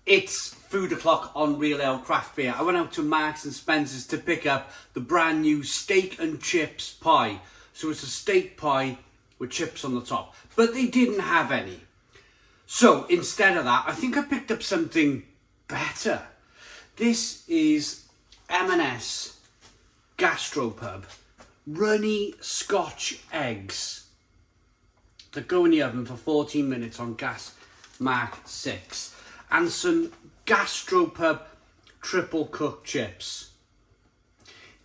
It's food o'clock on Real Ale Craft Beer. I went out to Marks and Spencer's to pick up the brand new steak and chips pie. So it's a steak pie with chips on the top. But they didn't have any. So instead of that, I think I picked up something better. This is M&S Gastropub Runny Scotch eggs that go in the oven for 14 minutes on gas mark 6. And some GastroPub triple cooked chips.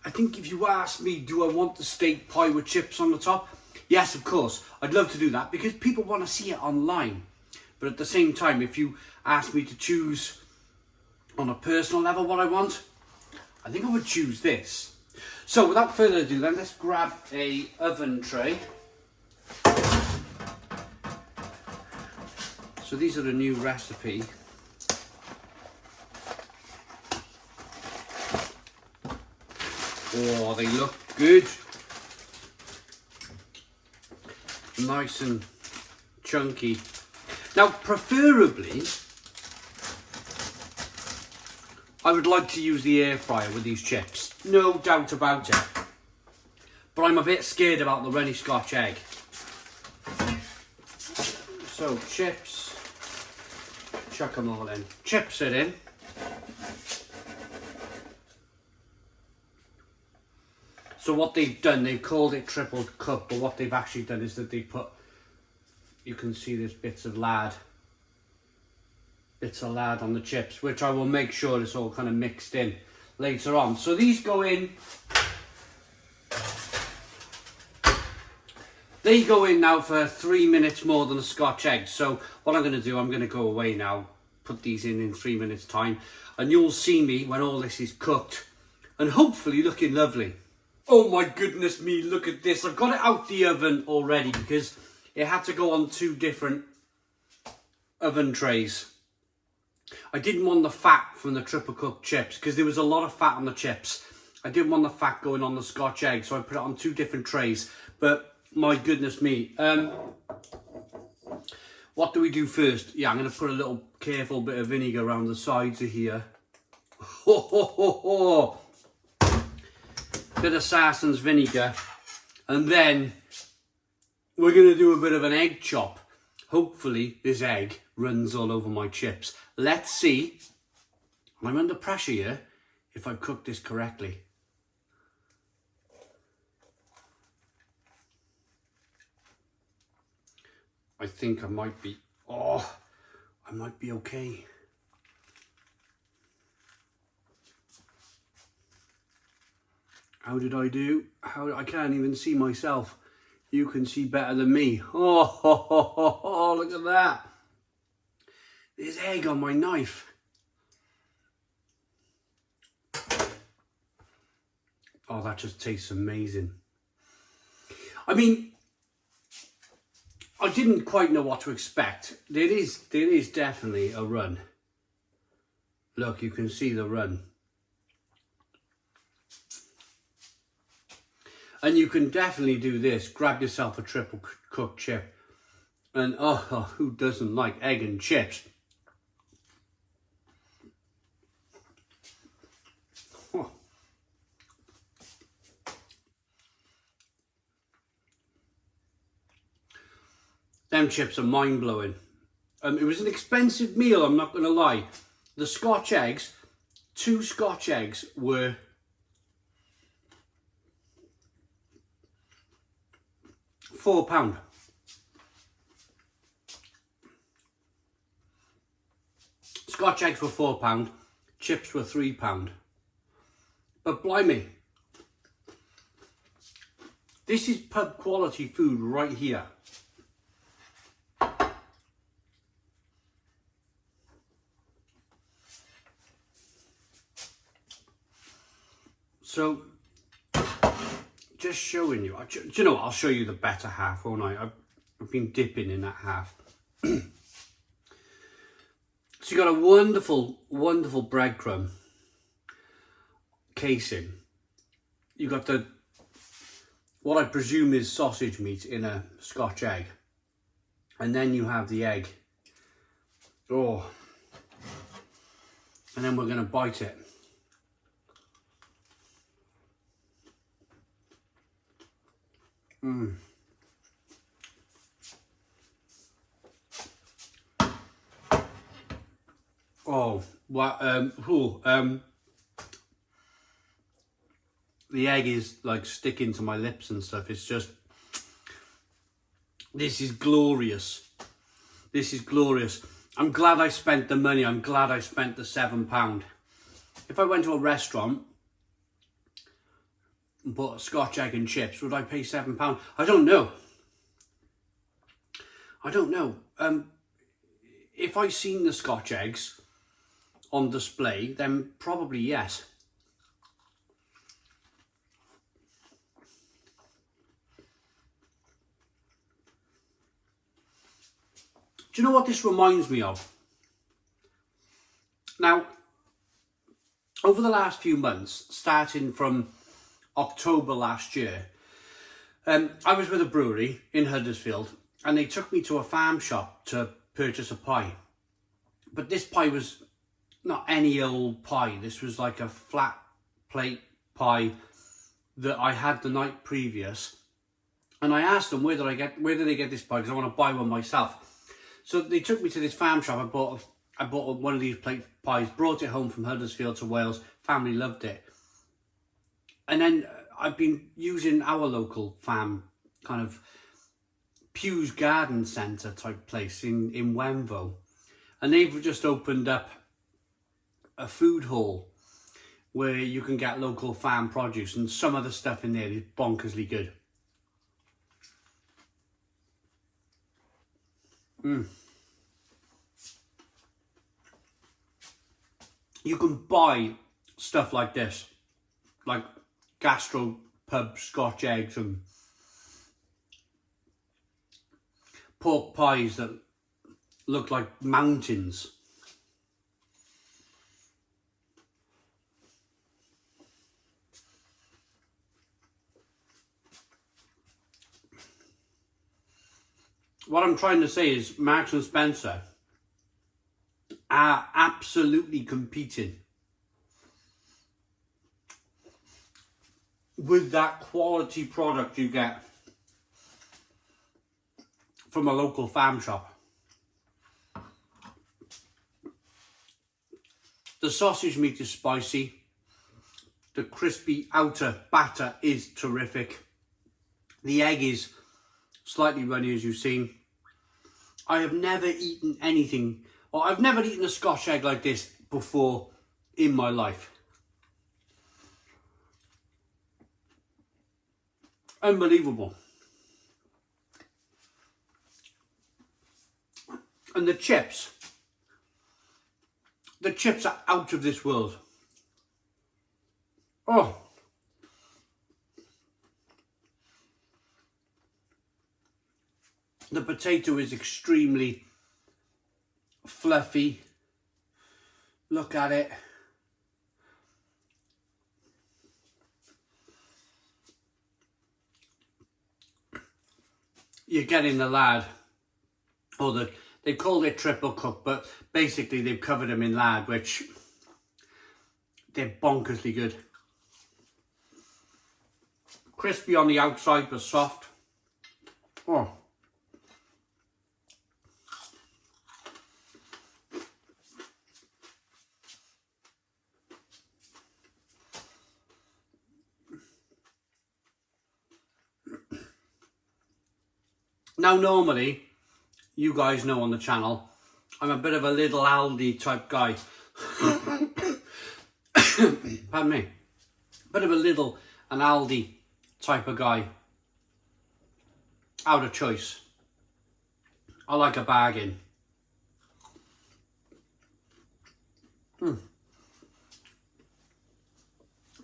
I think if you ask me, do I want the steak pie with chips on the top? Yes, of course. I'd love to do that because people want to see it online. But at the same time, if you ask me to choose on a personal level what I want, I think I would choose this. So without further ado then, let's grab a oven tray. So these are the new recipe. Oh, they look good. Nice and chunky. Now, preferably, I would like to use the air fryer with these chips. No doubt about it. But I'm a bit scared about the Runny Scotch egg. So, chips. Chuck them all in. Chips it in. So what they've done, they've called it triple cup, but what they've actually done is that they put, you can see there's bits of lard on the chips, which I will make sure it's all kind of mixed in later on. So these go in, they go in now for 3 minutes more than a Scotch egg. So what I'm going to do, I'm going to go away now, put these in 3 minutes time, and you'll see me when all this is cooked and hopefully looking lovely. Oh my goodness me, look at this. I've got it out the oven already because it had to go on 2 different oven trays. I didn't want the fat from the triple cooked chips because there was a lot of fat on the chips. I didn't want the fat going on the Scotch egg, so I put it on 2 different trays. But my goodness me. What do we do first? Yeah, I'm going to put a little careful bit of vinegar around the sides of here. Ho, ho, ho, ho. Bit of Sarson's vinegar, and then we're going to do a bit of an egg chop. Hopefully this egg runs all over my chips. Let's see. I'm under pressure here if I've cooked this correctly. I think I might be, I might be okay. How did I do? I can't even see myself. You can see better than me. Oh, look at that. There's egg on my knife. Oh, that just tastes amazing. I mean, I didn't quite know what to expect. There is definitely a run. Look, you can see the run. And you can definitely do this. Grab yourself a triple cooked chip. And who doesn't like egg and chips? Oh. Them chips are mind-blowing. It was an expensive meal, I'm not going to lie. The Scotch eggs, 2 Scotch eggs were £4. Scotch eggs were £4, chips were £3. But blimey, this is pub quality food right here. So, just showing you. Do you know what? I'll show you the better half, won't I? I've been dipping in that half. So you got a wonderful, wonderful breadcrumb casing. You got the, what I presume is sausage meat in a Scotch egg. And then you have the egg. Oh, And then we're going to bite it. Oh, what? The egg is like sticking to my lips and stuff. It's just, this is glorious. This is glorious. I'm glad I spent the money. I'm glad I spent the £7. If I went to a restaurant and bought a Scotch egg and chips, would I pay £7? I don't know. I don't know. If I seen the Scotch eggs on display, then probably yes. Do you know what this reminds me of? Now, over the last few months, starting from October last year, I was with a brewery in Huddersfield and they took me to a farm shop to purchase a pie. But this pie was not any old pie. This was like a flat plate pie that I had the night previous. And I asked them, where did they get this pie? Because I want to buy one myself. So they took me to this farm shop. I bought one of these plate pies, brought it home from Huddersfield to Wales. Family loved it. And then I've been using our local farm, kind of Pew's Garden Centre type place in Wenvo. And they've just opened up a food hall where you can get local farm produce, and some of the stuff in there is bonkersly good. You can buy stuff like this, like GastroPub Scotch eggs and pork pies that look like mountains. What I'm trying to say is Marks and Spencer are absolutely competing with that quality product you get from a local farm shop. The sausage meat is spicy. The crispy outer batter is terrific. The egg is slightly runny, as you've seen. I have never eaten anything, or I've never eaten a Scotch egg like this before in my life. Unbelievable. And the chips are out of this world. Oh. The potato is extremely fluffy. Look at it. You're getting the lard, or they call it triple cook, but basically they've covered them in lard, which they're bonkersly good. Crispy on the outside, but soft. Oh. Now, normally, you guys know on the channel, I'm a bit of a little Aldi type guy. Pardon me. Bit of an Aldi type of guy. Out of choice. I like a bargain.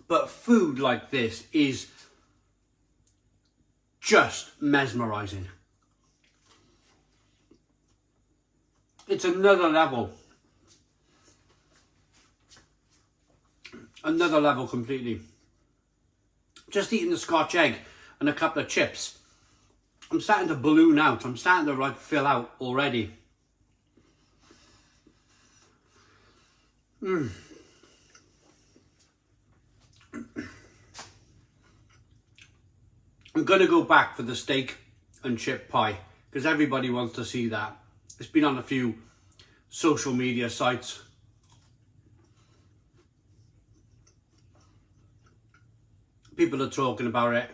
But food like this is just mesmerising. It's another level. Another level completely. Just eating the Scotch egg and a couple of chips. I'm starting to balloon out. I'm starting to like fill out already. I'm going to go back for the steak and chip pie because everybody wants to see that. It's been on a few social media sites. People are talking about it.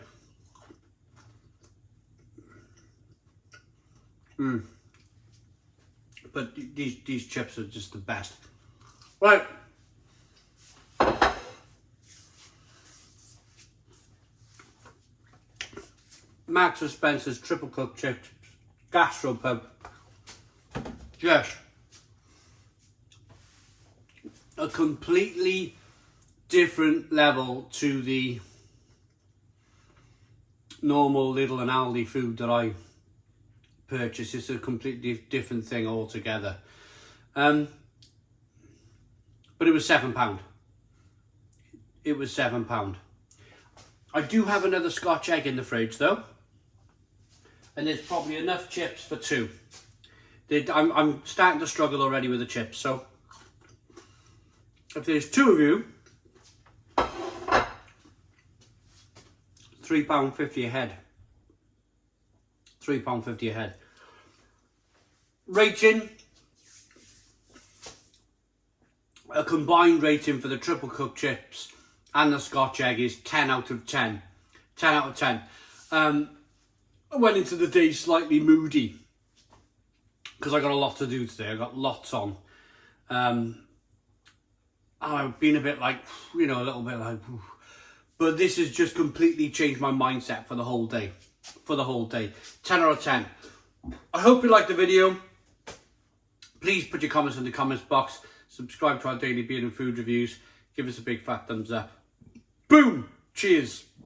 But these chips are just the best. Right. Marks and Spencer's triple cooked chips, GastroPub. Yes. A completely different level to the normal Lidl and Aldi food that I purchase. It's a completely different thing altogether. But it was £7. It was £7. I do have another Scotch egg in the fridge though. And there's probably enough chips for two. I'm starting to struggle already with the chips, so if there's two of you, £3.50 a head. £3.50 a head. Rating, a combined rating for the triple cooked chips and the Scotch egg is 10 out of 10. 10 out of 10. I went into the day slightly moody because I got a lot to do today. I got lots on. And I've been a bit like, a little bit like, but this has just completely changed my mindset for the whole day. 10 out of 10. I hope you liked the video. Please put your comments in the comments box. Subscribe to our daily beer and food reviews. Give us a big fat thumbs up. Boom! Cheers!